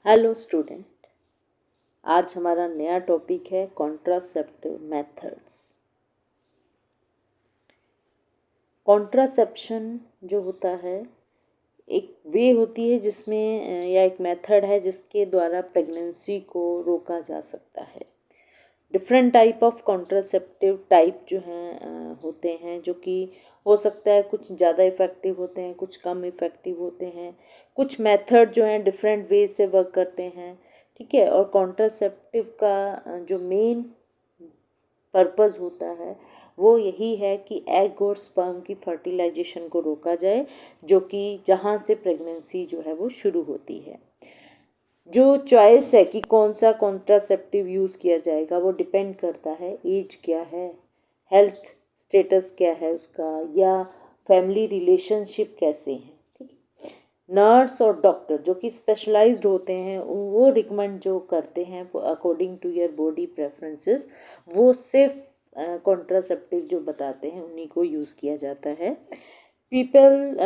Hello student, आज हमारा नया टॉपिक है कॉन्ट्रासेप्टिव मेथड्स। कॉन्ट्रासेप्शन जो होता है एक वे होती है जिसमें या एक मेथड है जिसके द्वारा प्रेगनेंसी को रोका जा सकता है। Different type of contraceptive type जो हैं होते हैं, जो कि हो सकता है कुछ ज़्यादा इफ़ेक्टिव होते हैं, कुछ कम इफ़ेक्टिव होते हैं। कुछ मेथड जो हैं डिफरेंट वे से वर्क करते हैं, ठीक है। और कॉन्ट्रासेप्टिव का जो मेन पर्पस होता है वो यही है कि एग और स्पर्म की फर्टिलाइजेशन को रोका जाए, जो कि जहाँ से प्रेगनेंसी जो है वो शुरू होती है। जो चॉइस है कि कौन सा कॉन्ट्रासेप्टिव यूज़ किया जाएगा वो डिपेंड करता है एज क्या है, हेल्थ स्टेटस क्या है उसका, या फैमिली रिलेशनशिप कैसे हैं, ठीक है। नर्स और डॉक्टर जो कि स्पेशलाइज्ड होते हैं वो रिकमेंड जो करते हैं according to your body preferences, वो सिर्फ कॉन्ट्रासेप्टिव जो बताते हैं उन्हीं को यूज़ किया जाता है। पीपल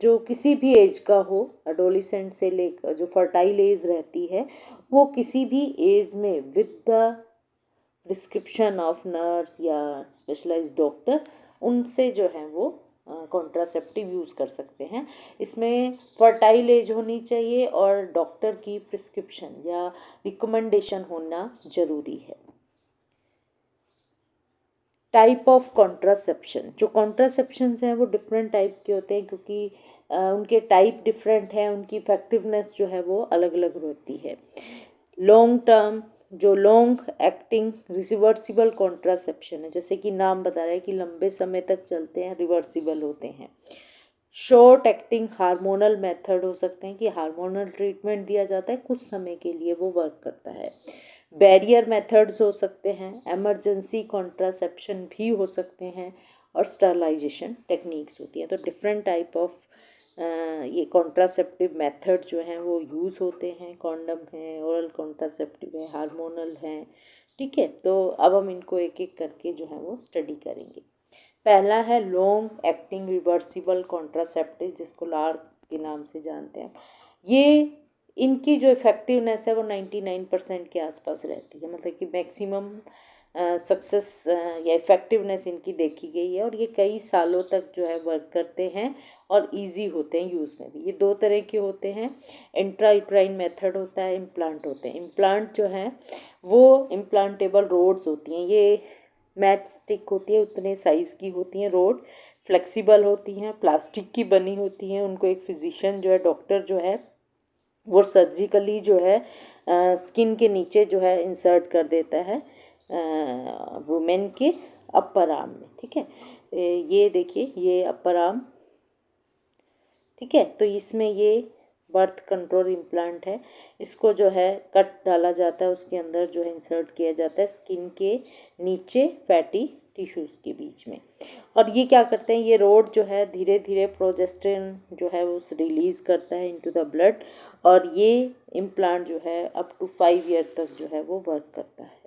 जो किसी भी एज का हो, एडोलिसेंट से लेकर जो फर्टाइल एज रहती है, वो किसी भी एज में with the prescription of nurse या स्पेशलाइज्ड डॉक्टर उनसे जो है वो कॉन्ट्रासेप्टिव यूज़ कर सकते हैं। इसमें फर्टाइल एज होनी चाहिए और डॉक्टर की प्रिस्क्रिप्शन या रिकमेंडेशन होना ज़रूरी है। टाइप ऑफ कॉन्ट्रासेप्शन, जो कॉन्ट्रासेप्शंस हैं वो डिफरेंट टाइप के होते हैं, क्योंकि उनके टाइप डिफरेंट हैं, उनकी इफेक्टिवनेस जो है वो अलग अलग होती है। लॉन्ग टर्म, जो लॉन्ग एक्टिंग रिवर्सिबल कॉन्ट्रासेप्शन है, जैसे कि नाम बता रहा है कि लंबे समय तक चलते हैं, रिवर्सिबल होते हैं। शॉर्ट एक्टिंग हार्मोनल मेथड हो सकते हैं कि हार्मोनल ट्रीटमेंट दिया जाता है, कुछ समय के लिए वो वर्क करता है। बैरियर मेथड्स हो सकते हैं, एमरजेंसी कॉन्ट्रासेप्शन भी हो सकते हैं, और स्टरलाइजेशन टेक्निक्स होती हैं। तो डिफरेंट टाइप ऑफ ये कॉन्ट्रासेप्टिव मेथड जो हैं वो यूज़ होते हैं। कॉन्डम है, ओरल कॉन्ट्रासेप्टिव है, हार्मोनल हैं, ठीक है। तो अब हम इनको एक एक करके जो है वो स्टडी करेंगे। पहला है लॉन्ग एक्टिंग रिवर्सिबल कॉन्ट्रासेप्टिव, जिसको लार के नाम से जानते हैं। ये इनकी जो इफ़ेक्टिवनेस है वो 99% के आसपास रहती है, मतलब कि मैक्सिमम सक्सेस या इफ़ेक्टिवनेस इनकी देखी गई है, और ये कई सालों तक जो है वर्क करते हैं और इजी होते हैं यूज़ में भी। ये दो तरह के होते हैं, इंट्रायूट्राइन मेथड होता है, इम्प्लांट होते हैं। इम्प्लांट जो है वो इम्प्लांटेबल रोड्स होती हैं, ये मैच स्टिक होती है, उतने साइज़ की होती हैं रोड, फ्लेक्सिबल होती हैं, प्लास्टिक की बनी होती हैं। उनको एक फिजिशियन जो है, डॉक्टर जो है, वो सर्जिकली जो है स्किन के नीचे जो है इंसर्ट कर देता है वुमेन के अपर आर्म में, ठीक है। ये देखिए, ये अपर आर्म, ठीक है। तो इसमें ये बर्थ कंट्रोल इम्प्लांट है, इसको जो है कट डाला जाता है, उसके अंदर जो है इंसर्ट किया जाता है स्किन के नीचे फैटी टिश्यूज़ के बीच में। और ये क्या करते हैं, ये रोड जो है धीरे धीरे प्रोजेस्टेरोन जो है वो रिलीज़ करता है इनटू द ब्लड, और ये इम्प्लांट जो है अप टू 5 ईयर तक जो है वो वर्क करता है।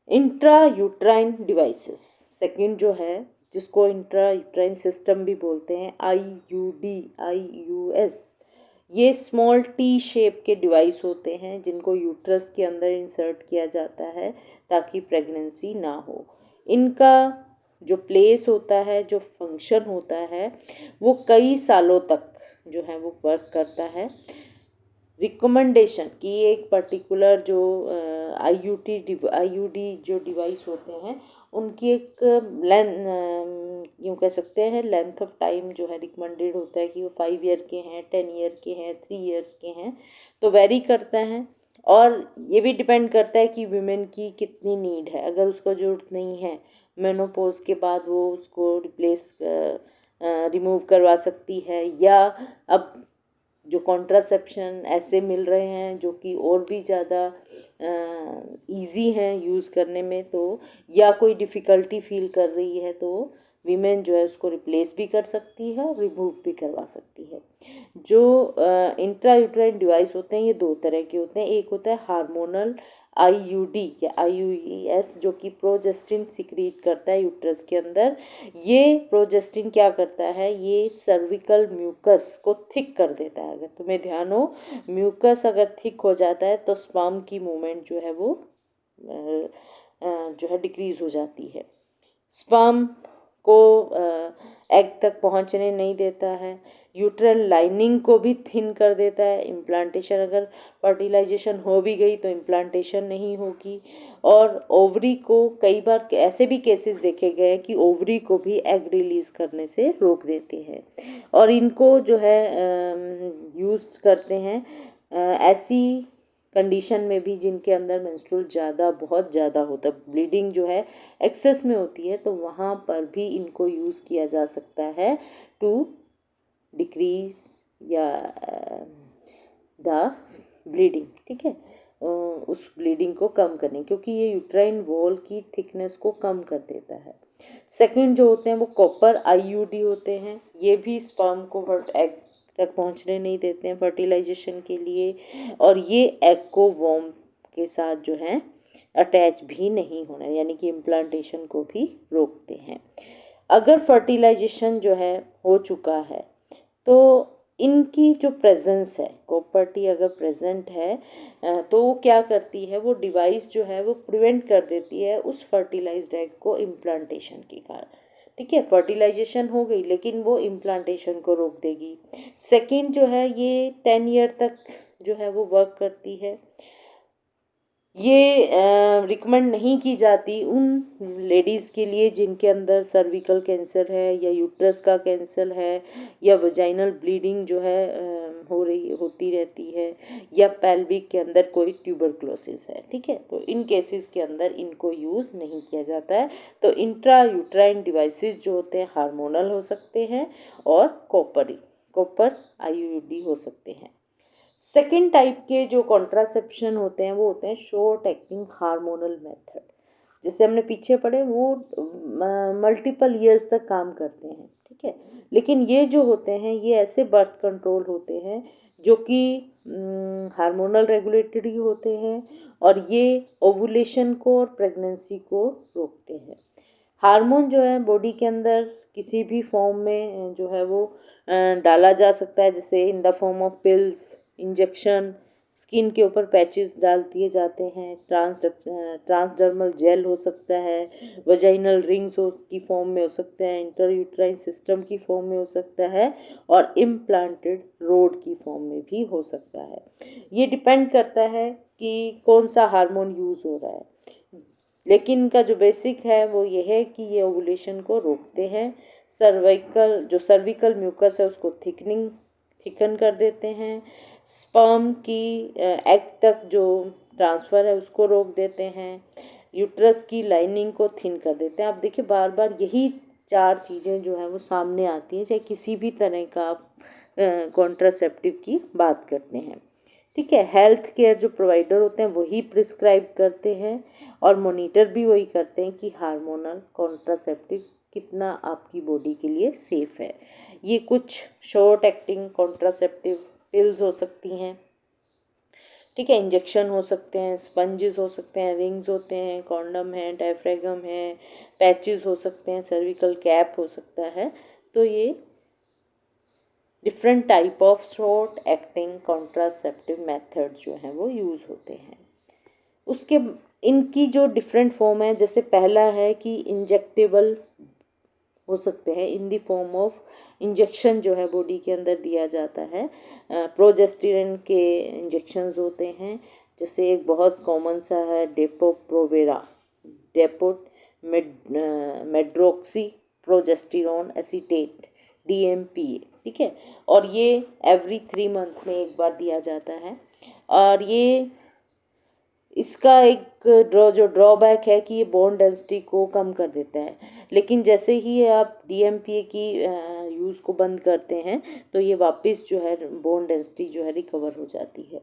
इंट्रा यूट्राइन डिवाइसेस सेकंड जो है, जिसको इंट्रा यूट्राइन सिस्टम भी बोलते हैं, IUS, ये स्मॉल टी शेप के डिवाइस होते हैं जिनको यूट्रस के अंदर इंसर्ट किया जाता है ताकि प्रेगनेंसी ना हो। इनका जो प्लेस होता है, जो फंक्शन होता है, वो कई सालों तक जो है वो वर्क करता है। रिकमेंडेशन कि एक पर्टिकुलर जो IUD जो डिवाइस होते हैं उनकी एक यूँ कह सकते हैं लेंथ ऑफ टाइम जो है रिकमेंडेड होता है कि वो 5 ईयर के हैं, 10 ईयर के हैं, 3 ईयर्स के हैं, तो वेरी करता है। और ये भी डिपेंड करता है कि वीमेन की कितनी नीड है। अगर उसको ज़रूरत नहीं है, मेनोपॉज के बाद वो उसको रिप्लेस रिमूव करवा सकती है, या अब जो कॉन्ट्रासेप्शन ऐसे मिल रहे हैं जो कि और भी ज़्यादा इजी हैं यूज़ करने में, तो या कोई डिफ़िकल्टी फील कर रही है तो वीमेन जो है उसको रिप्लेस भी कर सकती है और रिमूव भी करवा सकती है। जो इंट्रा यूट्राइन डिवाइस होते हैं ये दो तरह के होते हैं। एक होता है हार्मोनल आईयूडी या आईयूईएस, जो कि प्रोजेस्टिन सिक्रीट करता है यूट्रस के अंदर। ये प्रोजेस्टिन क्या करता है, ये सर्विकल म्यूकस को थिक कर देता है। अगर तुम्हें ध्यान हो, म्यूकस अगर थिक हो जाता है तो स्पर्म की मूवमेंट जो है वो जो है डिक्रीज हो जाती है। स्पर्म को एग तक पहुंचने नहीं देता है। यूट्रल लाइनिंग को भी थिन कर देता है। इम्प्लांटेशन, अगर फर्टिलाइजेशन हो भी गई तो इम्प्लांटेशन नहीं होगी। और ओवरी को कई बार ऐसे भी केसेस देखे गए हैं कि ओवरी को भी एग रिलीज करने से रोक देते हैं। और इनको जो है यूज़ करते हैं ऐसी कंडीशन में भी जिनके अंदर मेंस्ट्रुअल बहुत ज़्यादा होता है, ब्लीडिंग जो है एक्सेस में होती है, तो वहाँ पर भी इनको यूज़ किया जा सकता है टू डिक्रीज या द ब्लीडिंग। ठीक है, उस ब्लीडिंग को कम करने, क्योंकि ये यूट्राइन वॉल की थिकनेस को कम कर देता है। सेकंड जो होते हैं वो कॉपर आईयूडी होते हैं। ये भी स्पर्म को एग तक पहुंचने नहीं देते हैं फर्टिलाइजेशन के लिए, और ये एग को वॉर्म के साथ जो है अटैच भी नहीं होना, यानी कि इम्प्लांटेशन को भी रोकते हैं। अगर फर्टिलाइजेशन जो है हो चुका है तो इनकी जो प्रेजेंस है, कॉपर टी अगर प्रेजेंट है तो वो क्या करती है, वो डिवाइस जो है वो प्रिवेंट कर देती है उस फर्टिलाइज्ड एग को इम्प्लांटेशन के कारण। ठीक है, फर्टिलाइजेशन हो गई लेकिन वो इम्प्लांटेशन को रोक देगी। सेकंड जो है ये 10 ईयर तक जो है वो वर्क करती है। ये रिकमेंड नहीं की जाती उन लेडीज़ के लिए जिनके अंदर सर्विकल कैंसर है या यूट्रस का कैंसर है या वजाइनल ब्लीडिंग जो है होती रहती है, या पेल्विक के अंदर कोई ट्यूबरक्लोसिस है। ठीक है, तो इन केसेस के अंदर इनको यूज़ नहीं किया जाता है। तो इंट्रा यूट्राइन डिवाइसेस जो होते हैं हार्मोनल हो सकते हैं और कॉपर आईयूडी हो सकते हैं। सेकेंड टाइप के जो कॉन्ट्रासेप्शन होते हैं वो होते हैं शॉर्ट एक्टिंग हार्मोनल मेथड। जैसे हमने पीछे पढ़े वो मल्टीपल ईयर्स तक काम करते हैं। ठीक है, लेकिन ये जो होते हैं ये ऐसे बर्थ कंट्रोल होते हैं जो कि हार्मोनल रेगुलेटेड ही होते हैं, और ये ओवुलेशन को और प्रेगनेंसी को रोकते हैं। हार्मोन जो है बॉडी के अंदर किसी भी फॉर्म में जो है वो डाला जा सकता है, जैसे इन the form of pills, injection, skin के ऊपर पैचेस डाल दिए जाते हैं, ट्रांसडर्मल जेल हो सकता है, वजाइनल रिंग्स की फॉर्म में हो सकता है, इंटरयूट्राइन सिस्टम की फॉर्म में हो सकता है, और इम्प्लांटेड रोड की फॉर्म में भी हो सकता है। ये डिपेंड करता है कि कौन सा हार्मोन यूज़ हो रहा है, लेकिन इनका जो बेसिक है वो ये है कि ये ओवुलेशन को रोकते हैं। सर्विकल म्यूकस है उसको थिकन कर देते हैं। स्पर्म की एग तक जो ट्रांसफ़र है उसको रोक देते हैं। यूट्रस की लाइनिंग को थिन कर देते हैं। आप देखिए बार बार यही चार चीज़ें जो है वो सामने आती हैं, चाहे किसी भी तरह का आप कॉन्ट्रासेप्टिव की बात करते हैं। ठीक है, हेल्थ केयर जो प्रोवाइडर होते हैं वही प्रिस्क्राइब करते हैं, और मॉनिटर भी वही करते हैं कि हार्मोनल कॉन्ट्रासेप्टिव कितना आपकी बॉडी के लिए सेफ़ है। ये कुछ शॉर्ट एक्टिंग कॉन्ट्रासेप्टिव पिल्स हो सकती हैं। ठीक है, इंजेक्शन हो सकते हैं, स्पंजेस हो सकते हैं, रिंग्स होते हैं, कॉन्डम है, डायफ्रेगम है, पैचेस हो सकते हैं, सर्विकल कैप हो सकता है। तो ये different type of short acting contraceptive method जो हैं वो यूज़ होते हैं। उसके इनकी जो डिफरेंट फॉर्म है, जैसे पहला है कि इंजेक्टेबल हो सकते हैं, इन द फॉर्म ऑफ इंजेक्शन जो है बॉडी के अंदर दिया जाता है। प्रोजेस्टेरोन के इंजेक्शंस होते हैं, जैसे एक बहुत कॉमन सा है मेड्रोक्सी प्रोजेस्टेरोन एसीटेट DMPA। ठीक है, और ये एवरी 3 मंथ में एक बार दिया जाता है। और ये इसका एक जो ड्रॉबैक है कि ये बोन डेंसिटी को कम कर देता है, लेकिन जैसे ही आप DMPA की यूज़ को बंद करते हैं तो ये वापस जो है बोन डेंसिटी जो है रिकवर हो जाती है।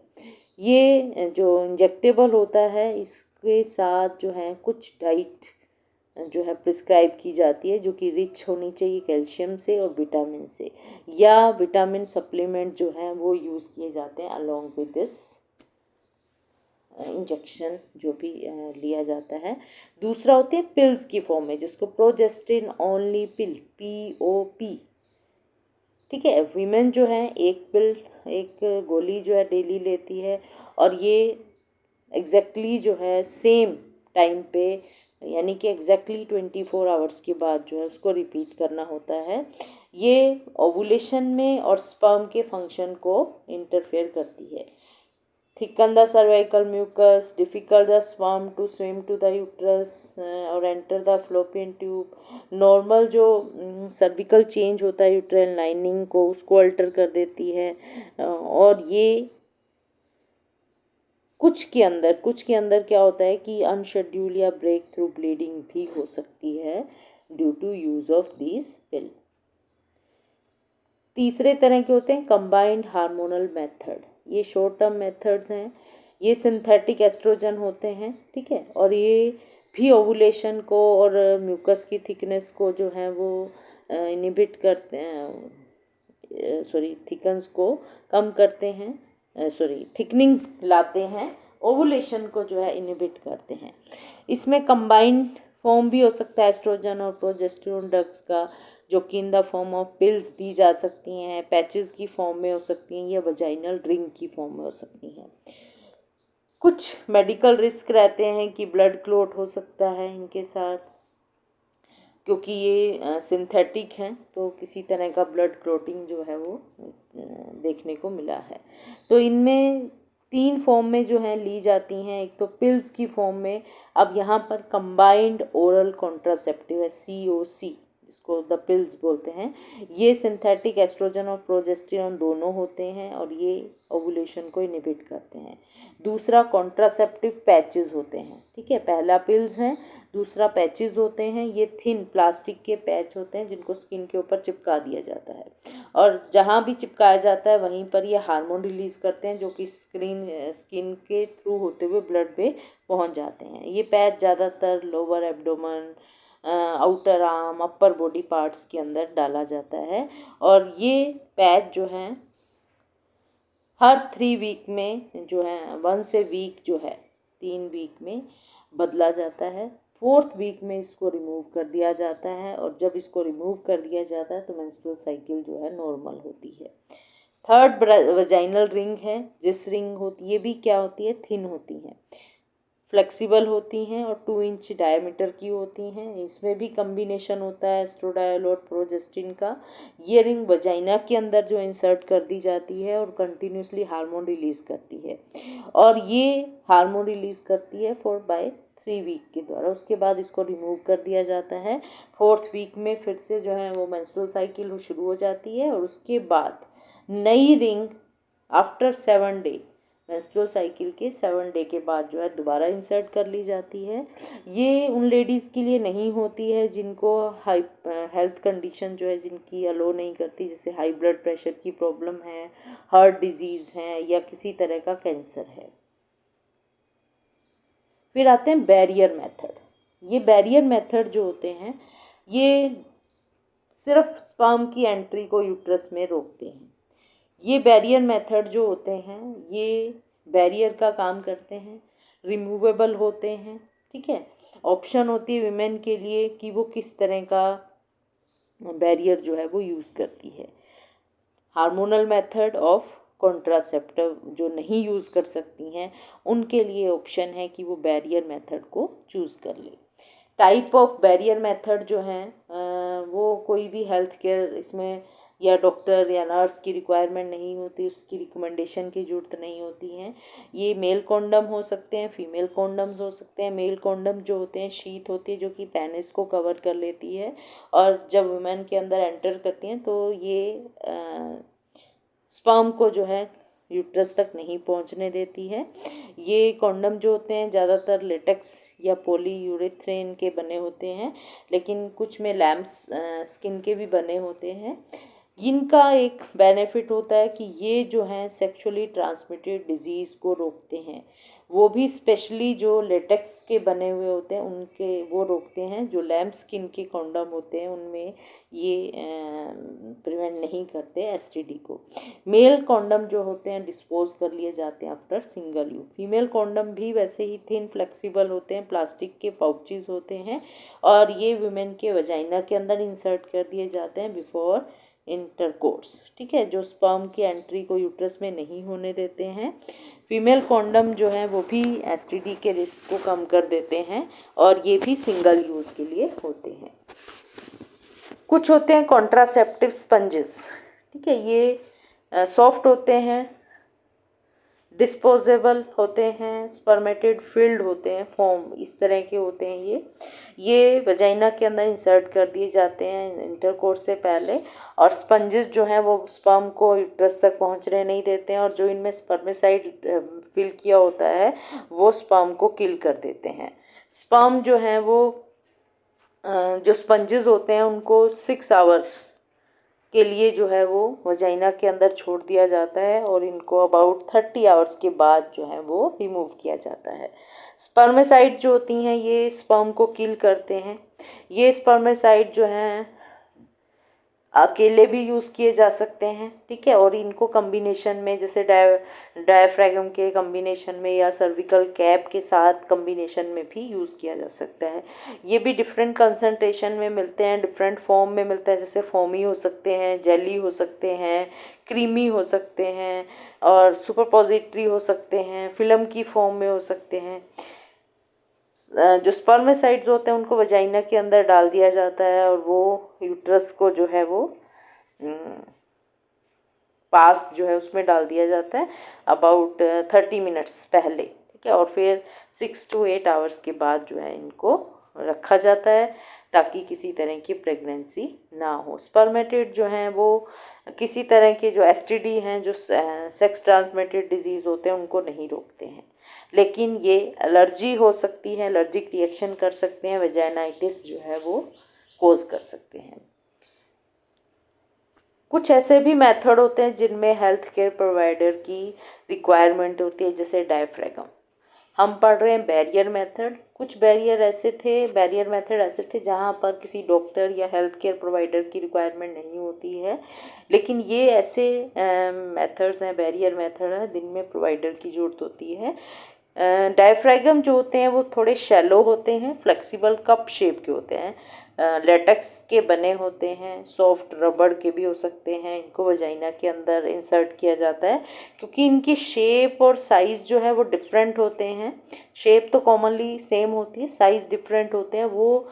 ये जो इंजेक्टेबल होता है इसके साथ जो है कुछ डाइट जो है प्रिस्क्राइब की जाती है, जो कि रिच होनी चाहिए कैल्शियम से और विटामिन से, या विटामिन सप्लीमेंट जो है वो यूज़ किए जाते हैं अलोंग विद दिस इंजेक्शन जो भी लिया जाता है। दूसरा होती है पिल्स की फॉर्म में, जिसको प्रोजेस्टिन ओनली पिल, POP, ठीक है। वीमेन जो है एक पिल, एक गोली जो है डेली लेती है, और ये एग्जैक्टली जो है सेम टाइम पे, यानी कि एग्जैक्टली 24 आवर्स के बाद जो है उसको रिपीट करना होता है। ये ओवुलेशन में और स्पर्म के फंक्शन को इंटरफेयर करती है। Thicken the cervical mucus, difficult the sperm to swim to the uterus और enter the fallopian tube. Normal जो सर्विकल चेंज होता है यूट्राइन लाइनिंग को, उसको अल्टर कर देती है, और ये कुछ के अंदर क्या होता है कि अनशेड्यूल या ब्रेक थ्रू ब्लीडिंग भी हो सकती है due to use of this pill. तीसरे तरह के होते हैं कंबाइंड हार्मोनल मेथड। ये शॉर्ट टर्म मेथड्स हैं, ये सिंथेटिक एस्ट्रोजन होते हैं, ठीक है, और ये भी ओवुलेशन को और म्यूकस की थिकनेस को जो है वो इनिबिट करते हैं, थिकनेस को कम करते हैं, थिकनिंग लाते हैं, ओवुलेशन को जो है इनिबिट करते हैं। इसमें कंबाइंड फॉर्म भी हो सकता है एस्ट्रोजन और प्रोजेस्टेरोन ड्रग्स का, जो कि in the form of pills दी जा सकती हैं, पैचेस की फॉर्म में हो सकती हैं, या वजाइनल रिंग की फॉर्म में हो सकती हैं। कुछ मेडिकल रिस्क रहते हैं कि ब्लड क्लॉट हो सकता है इनके साथ, क्योंकि ये सिंथेटिक हैं, तो किसी तरह का ब्लड क्लॉटिंग जो है वो देखने को मिला है। तो इनमें 3 फॉर्म में जो है ली जाती हैं। एक तो पिल्स की फॉर्म में, अब यहाँ पर कंबाइंड ओरल कॉन्ट्रासेप्टिव है, COC, जिसको द पिल्स बोलते हैं। ये सिंथेटिक एस्ट्रोजन और प्रोजेस्टेरोन दोनों होते हैं, और ये ओवुलेशन को इनिबिट करते हैं। दूसरा कॉन्ट्रासेप्टिव पैचेस होते हैं, ठीक है, पहला पिल्स हैं, दूसरा पैचेस होते हैं। ये थिन प्लास्टिक के पैच होते हैं जिनको स्किन के ऊपर चिपका दिया जाता है, और जहाँ भी चिपकाया जाता है वहीं पर ये हार्मोन रिलीज करते हैं, जो कि स्किन के थ्रू होते हुए ब्लड में पहुँच जाते हैं। ये पैच ज़्यादातर lower abdomen, outer arm, upper body parts के अंदर डाला जाता है, और ये पैच जो है हर 3 वीक में जो है, 1 वीक जो है 3 वीक में बदला जाता है। 4th वीक में इसको रिमूव कर दिया जाता है, और जब इसको रिमूव कर दिया जाता है तो मेंस्ट्रुअल साइकिल जो है नॉर्मल होती है। थर्ड वजाइनल रिंग है, जिस रिंग होती है, ये भी क्या होती है, थिन होती है, फ्लेक्सिबल होती हैं, और 2 इंच डायमीटर की होती हैं। इसमें भी कम्बिनेशन होता है एस्ट्रोडायल और प्रोजेस्टिन का। ये रिंग वजाइना के अंदर जो इंसर्ट कर दी जाती है और कंटिन्यूसली हार्मोन रिलीज़ करती है, और ये हार्मोन रिलीज़ करती है 4/3 वीक के द्वारा। उसके बाद इसको रिमूव कर दिया जाता है। 4th वीक में फिर से जो है वो मेंस्ट्रुअल साइकिल शुरू हो जाती है, और उसके बाद नई ring after 7 day, menstrual cycle के 7 डे के बाद जो है दोबारा इंसर्ट कर ली जाती है। ये उन लेडीज़ के लिए नहीं होती है जिनको हाई हेल्थ कंडीशन जो है जिनकी अलो नहीं करती, जैसे हाई ब्लड प्रेशर की प्रॉब्लम है, हार्ट डिजीज़ है, या किसी तरह का कैंसर है। फिर आते हैं बैरियर मेथड। ये बैरियर मेथड जो होते हैं, ये सिर्फ स्पर्म की एंट्री को यूट्रस में रोकते हैं। ये बैरियर मेथड जो होते हैं, ये बैरियर का काम करते हैं, रिमूवेबल होते हैं, ठीक है। ऑप्शन होती है विमेन के लिए कि वो किस तरह का बैरियर जो है वो यूज़ करती है। हार्मोनल मेथड ऑफ कॉन्ट्रासेप्टिव जो नहीं यूज़ कर सकती हैं, उनके लिए ऑप्शन है कि वो बैरियर मेथड को चूज़ कर ले। टाइप ऑफ बैरियर मेथड जो हैं वो कोई भी हेल्थ केयर इसमें या डॉक्टर या नर्स की रिक्वायरमेंट नहीं होती, उसकी रिकमेंडेशन की ज़रूरत नहीं होती हैं। ये मेल कॉन्डम हो सकते हैं, फीमेल कॉन्डम्स हो सकते हैं। मेल कॉन्डम जो होते हैं शीट होती है जो कि पेनिस को कवर कर लेती है, और जब वुमेन के अंदर एंटर करती हैं तो ये स्पर्म को जो है यूट्रस तक नहीं पहुंचने देती है। ये कॉन्डम जो होते हैं ज़्यादातर लेटेक्स या पॉलीयूरेथ्रेन के बने होते हैं, लेकिन कुछ में लैम्स स्किन के भी बने होते हैं। इनका एक बेनिफिट होता है कि ये जो हैं सेक्सुअली ट्रांसमिटेड डिजीज़ को रोकते हैं। वो भी स्पेशली जो लेटेक्स के बने हुए होते हैं उनके वो रोकते हैं। जो लैम्प स्किन के कॉन्डम होते हैं उनमें ये प्रिवेंट नहीं करते एसटीडी को। मेल कॉन्डम जो होते हैं डिस्पोज कर लिए जाते हैं after single use. Female condom भी वैसे ही थिन फ्लेक्सिबल होते हैं, प्लास्टिक के पाउचेस होते हैं और ये वुमेन के वजाइना के अंदर इंसर्ट कर दिए जाते हैं बिफोर इंटरकोर्स। ठीक है, जो स्पर्म की एंट्री को यूट्रस में नहीं होने देते हैं। फीमेल कॉन्डम जो है वो भी एसटीडी के रिस्क को कम कर देते हैं और ये भी सिंगल यूज़ के लिए होते हैं। कुछ होते हैं कॉन्ट्रासेप्टिव स्पंजेस। ठीक है, ये सॉफ्ट होते हैं, डिस्पोजेबल होते हैं, स्पर्मेटेड फिल्ड होते हैं, फोम इस तरह के होते हैं। ये वजाइना के अंदर इंसर्ट कर दिए जाते हैं इंटरकोर्स से पहले और स्पंजेस जो हैं वो स्पर्म को यूट्रस तक पहुंचने नहीं देते हैं और जो इनमें स्पर्मेसाइड फिल किया होता है वो स्पर्म को किल कर देते हैं। स्पर्म जो है वो जो स्पंजेस होते हैं उनको 6 आवर के लिए जो है वो वजाइना के अंदर छोड़ दिया जाता है और इनको अबाउट 30 आवर्स के बाद जो है वो रिमूव किया जाता है। स्पर्मेसाइड जो होती हैं ये स्पर्म को किल करते हैं। ये स्पर्मेसाइड जो हैं अकेले भी यूज़ किए जा सकते हैं। ठीक है, और इनको कम्बिनेशन में जैसे डायफ्रागम के कम्बिनेशन में या सर्विकल कैप के साथ कम्बिनेशन में भी यूज़ किया जा सकता है। ये भी डिफरेंट कंसंट्रेशन में मिलते हैं, डिफरेंट फॉर्म में मिलता है, जैसे फोमी हो सकते हैं, जेली हो सकते हैं, क्रीमी हो सकते हैं और सुपरपोजिटरी हो सकते हैं, फिल्म की फॉर्म में हो सकते हैं। जो स्पर्मेसाइड्स होते हैं उनको वजाइना के अंदर डाल दिया जाता है और वो यूट्रस को जो है वो पास जो है उसमें डाल दिया जाता है अबाउट 30 मिनट्स पहले। ठीक है, और फिर 6 to 8 आवर्स के बाद जो है इनको रखा जाता है ताकि किसी तरह की प्रेगनेंसी ना हो। स्पर्मेटेड जो हैं वो किसी तरह के जो एसटीडी हैं, जो सेक्स ट्रांसमिटेड डिजीज़ होते हैं उनको नहीं रोकते हैं, लेकिन ये एलर्जी हो सकती है, एलर्जिक रिएक्शन कर सकते हैं, वेजाइनाइटिस जो है वो कोज कर सकते हैं। कुछ ऐसे भी मेथड होते हैं जिनमें हेल्थ केयर प्रोवाइडर की रिक्वायरमेंट होती है, जैसे डायफ्रागम। हम पढ़ रहे हैं बैरियर मेथड। कुछ बैरियर मेथड ऐसे थे जहाँ पर किसी डॉक्टर या हेल्थ केयर प्रोवाइडर की रिक्वायरमेंट नहीं होती है, लेकिन ये ऐसे मेथड्स हैं, बैरियर मेथड है जिनमें प्रोवाइडर की ज़रूरत होती है। डायफ्रागम जो होते हैं वो थोड़े शैलो होते हैं, फ्लेक्सिबल कप शेप के होते हैं, लेटेक्स के बने होते हैं, सॉफ्ट रबड़ के भी हो सकते हैं। इनको वजाइना के अंदर इंसर्ट किया जाता है क्योंकि इनकी शेप और साइज़ जो है वो डिफरेंट होते हैं। शेप तो कॉमनली सेम होती है, साइज़ डिफरेंट होते हैं। वो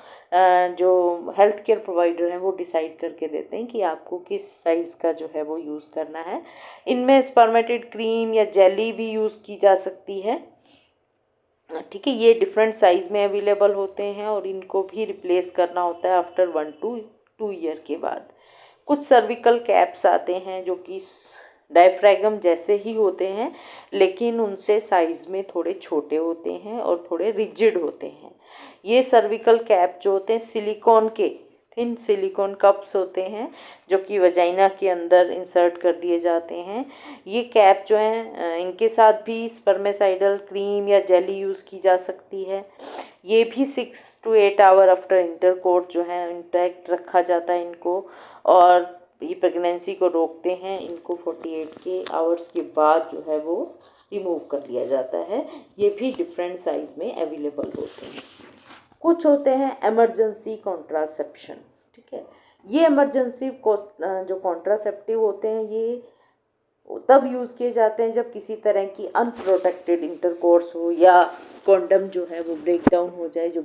जो हेल्थ केयर प्रोवाइडर हैं वो डिसाइड करके देते हैं कि आपको किस साइज़ का जो है वो यूज़ करना है। इनमें स्पर्मेटेड क्रीम या जेली भी यूज़ की जा सकती है। ठीक है, ये डिफरेंट साइज़ में अवेलेबल होते हैं और इनको भी रिप्लेस करना होता है आफ्टर 1 to 2 ईयर के बाद। कुछ सर्विकल कैप्स आते हैं जो कि डायफ्रागम जैसे ही होते हैं लेकिन उनसे साइज़ में थोड़े छोटे होते हैं और थोड़े रिजिड होते हैं। ये सर्विकल कैप जो होते हैं सिलिकॉन के थिन सिलिकॉन कप्स होते हैं जो कि वजाइना के अंदर इंसर्ट कर दिए जाते हैं। ये कैप जो हैं इनके साथ भी स्पर्मेसाइडल क्रीम या जेली यूज़ की जा सकती है। ये भी 6 to 8 आवर आफ्टर इंटरकोर्स जो है इंटैक्ट रखा जाता है इनको और ये प्रेगनेंसी को रोकते हैं। इनको 48 के आवर्स के बाद जो है वो रिमूव कर लिया जाता है। ये भी डिफरेंट साइज़ में अवेलेबल होते हैं। कुछ होते हैं इमरजेंसी कॉन्ट्रासेप्शन। ठीक है, ये इमरजेंसी जो कॉन्ट्रासेप्टिव होते हैं ये तब यूज़ किए जाते हैं जब किसी तरह की अनप्रोटेक्टेड इंटरकोर्स हो या कॉन्डम जो है वो ब्रेक डाउन हो जाए। जो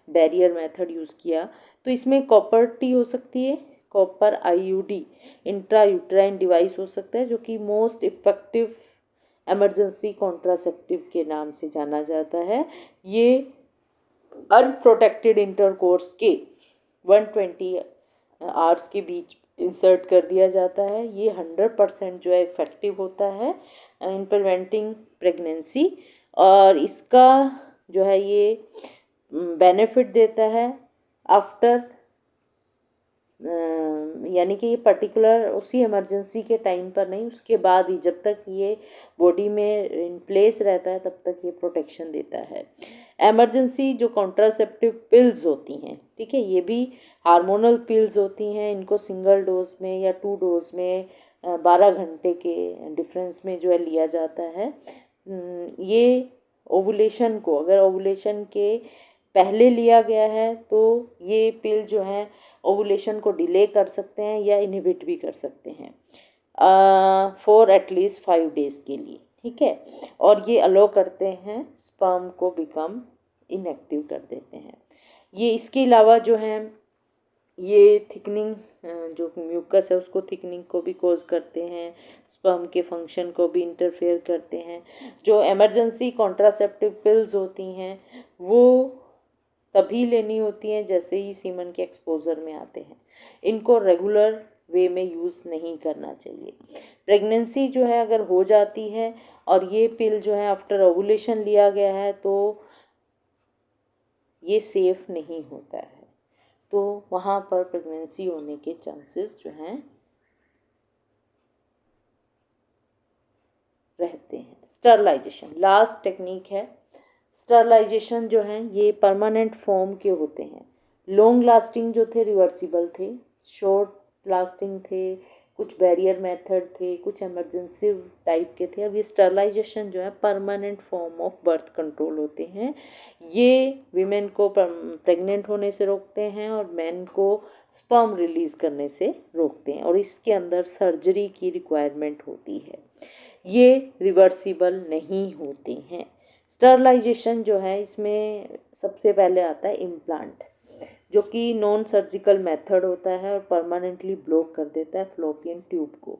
बैरियर मेथड यूज़ किया तो इसमें कॉपर टी हो सकती है, copper IUD intra uterine device हो सकता है जो कि मोस्ट इफेक्टिव इमरजेंसी कॉन्ट्रासेप्टिव के नाम से जाना जाता है। ये अनप्रोटेक्टेड इंटरकोर्स के 120 आवर्स के बीच इंसर्ट कर दिया जाता है। ये 100% जो है इफ़ेक्टिव होता है इन प्रिवेंटिंग प्रेगनेंसी और इसका जो है ये बेनिफिट देता है आफ्टर यानी कि ये पर्टिकुलर उसी इमरजेंसी के टाइम पर नहीं, उसके बाद ही जब तक ये बॉडी में इन प्लेस रहता है तब तक ये प्रोटेक्शन देता है। एमरजेंसी जो कॉन्ट्रासेप्टिव पिल्स होती हैं, ठीक है, ये भी हार्मोनल पिल्स होती हैं। इनको सिंगल डोज में या 2 डोज में 12 घंटे के डिफरेंस में जो है लिया जाता है। ये ओवुलेशन को, अगर ओवुलेशन के पहले लिया गया है तो ये पिल जो है ओवुलेशन को डिले कर सकते हैं या इनहिबिट भी कर सकते हैं फॉर एटलीस्ट 5 डेज़ के लिए, ठीक है। और ये अलो करते हैं स्पर्म को बिकम इनएक्टिव कर देते हैं। ये इसके अलावा जो है ये थिकनिंग, जो म्यूकस है उसको थिकनिंग को भी कोज करते हैं, स्पर्म के फंक्शन को भी इंटरफेयर करते हैं। जो इमरजेंसी कॉन्ट्रासेप्टिव पिल्स होती हैं वो तभी लेनी होती हैं जैसे ही सीमन के एक्सपोजर में आते हैं। इनको रेगुलर वे में यूज़ नहीं करना चाहिए। प्रेगनेंसी जो है अगर हो जाती है और ये पिल जो है आफ्टर ओवुलेशन लिया गया है तो ये सेफ नहीं होता है, तो वहाँ पर प्रेगनेंसी होने के चांसेस जो हैं रहते हैं। स्टरलाइजेशन लास्ट टेक्निक है। स्टरलाइजेशन जो है ये परमानेंट फॉर्म के होते हैं। लॉन्ग लास्टिंग जो थे रिवर्सिबल थे, शॉर्ट लास्टिंग थे, कुछ बैरियर मेथड थे, कुछ इमरजेंसी टाइप के थे। अब ये स्टरलाइजेशन जो है permanent form of birth control होते हैं। ये विमेन को प्रेग्नेंट होने से रोकते हैं और मैन को स्पर्म रिलीज करने से रोकते हैं, और इसके अंदर सर्जरी की रिक्वायरमेंट होती है। ये रिवर्सिबल नहीं होते हैं। स्टरलाइजेशन जो है इसमें सबसे पहले आता है इम्प्लांट, जो कि नॉन सर्जिकल मेथड होता है और परमानेंटली ब्लॉक कर देता है फ्लोपियन ट्यूब को।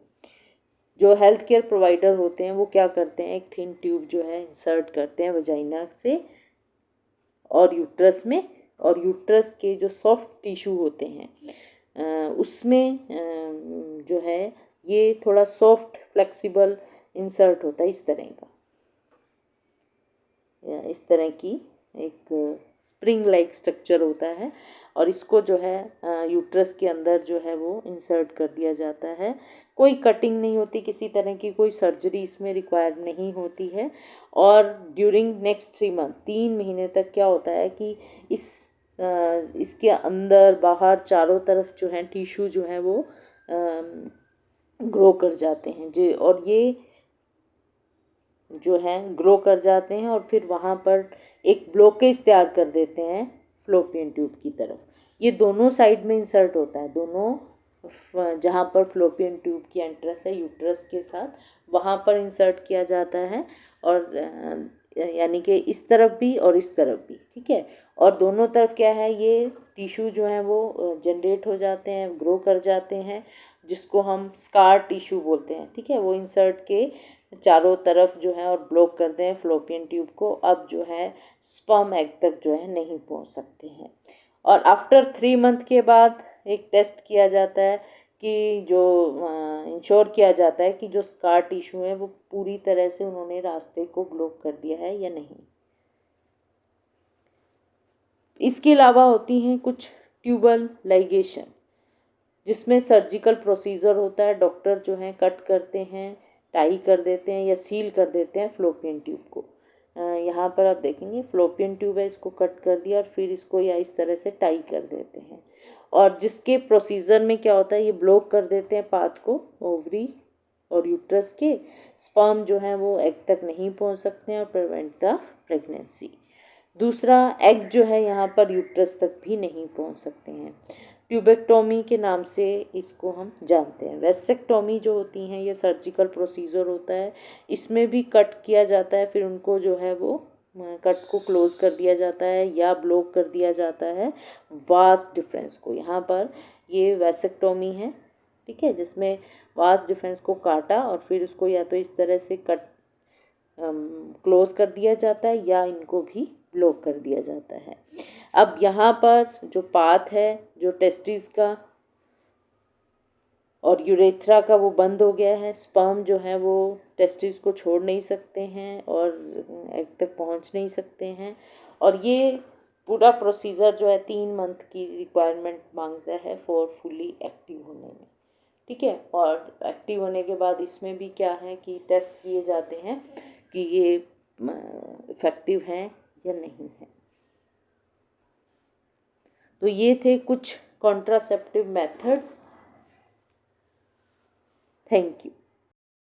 जो हेल्थ केयर प्रोवाइडर होते हैं वो क्या करते हैं, एक थिन ट्यूब जो है इंसर्ट करते हैं वजाइना से और यूट्रस में, और यूट्रस के जो सॉफ्ट टिश्यू होते हैं उसमें जो है ये थोड़ा सॉफ्ट फ्लेक्सिबल इंसर्ट होता है, इस तरह का, या इस तरह की एक स्प्रिंग लाइक स्ट्रक्चर होता है, और इसको जो है यूट्रस के अंदर जो है वो इंसर्ट कर दिया जाता है। कोई कटिंग नहीं होती, किसी तरह की कोई सर्जरी इसमें रिक्वायर नहीं होती है। और ड्यूरिंग नेक्स्ट 3 मंथ, 3 महीने तक क्या होता है कि इसके अंदर बाहर चारों तरफ जो है टिश्यू जो है वो ग्रो कर जाते हैं जो, और ये जो है ग्रो कर जाते हैं और फिर वहाँ पर एक ब्लॉकेज तैयार कर देते हैं फ्लोपियन ट्यूब की तरफ। ये दोनों साइड में इंसर्ट होता है, दोनों जहाँ पर फ्लोपियन ट्यूब की एंट्रेंस है यूट्रस के साथ वहाँ पर इंसर्ट किया जाता है, और यानी कि इस तरफ भी और इस तरफ भी, ठीक है। और दोनों तरफ क्या है, ये टिश्यू जो है वो जनरेट हो जाते हैं, ग्रो कर जाते हैं, जिसको हम स्कार टिश्यू बोलते हैं, ठीक है। वो इंसर्ट के चारों तरफ जो है और ब्लॉक करते हैं फ्लोपियन ट्यूब को। अब जो है स्पर्म एग तक जो है नहीं पहुंच सकते हैं। और आफ्टर 3 मंथ के बाद एक टेस्ट किया जाता है कि जो इंश्योर किया जाता है कि जो स्कार टिश्यू है वो पूरी तरह से उन्होंने रास्ते को ब्लॉक कर दिया है या नहीं। इसके अलावा होती हैं कुछ ट्यूबल लाइगेशन, जिसमें सर्जिकल प्रोसीजर होता है। डॉक्टर जो हैं कट करते हैं, टाई कर देते हैं या सील कर देते हैं फ्लोपियन ट्यूब को। यहाँ पर आप देखेंगे फ्लोपियन ट्यूब है, इसको कट कर दिया और फिर इसको या इस तरह से टाई कर देते हैं। और जिसके प्रोसीजर में क्या होता है, ये ब्लॉक कर देते हैं पाथ को ओवरी और यूट्रस के। स्पर्म जो है वो एग तक नहीं पहुँच सकते हैं और प्रिवेंट द प्रेगनेंसी। दूसरा, एग जो है यहाँ पर यूट्रस तक भी नहीं पहुँच सकते हैं। ट्यूबेक्टोमी के नाम से इसको हम जानते हैं। वेसेक्टोमी जो होती हैं ये सर्जिकल प्रोसीजर होता है, इसमें भी कट किया जाता है, फिर उनको जो है वो कट को क्लोज कर दिया जाता है या ब्लॉक कर दिया जाता है वास डिफरेंस को। यहाँ पर ये वेसेक्टोमी है, ठीक है, जिसमें वास डिफरेंस को काटा और फिर उसको या तो इस तरह से कट क्लोज कर दिया जाता है या इनको भी ब्लॉक कर दिया जाता है। अब यहाँ पर जो पाथ है, जो टेस्टिस का और यूरेथ्रा का, वो बंद हो गया है। स्पर्म जो है वो टेस्टिस को छोड़ नहीं सकते हैं और एग तक पहुँच नहीं सकते हैं। और ये पूरा प्रोसीजर जो है 3 मंथ की रिक्वायरमेंट मांगता है फॉर फुली एक्टिव होने में, ठीक है। और एक्टिव होने के बाद इसमें भी क्या है कि टेस्ट किए जाते हैं कि ये इफ़ेक्टिव हैं या नहीं है। तो ये थे कुछ कॉन्ट्रासेप्टिव मेथड्स। Thank you.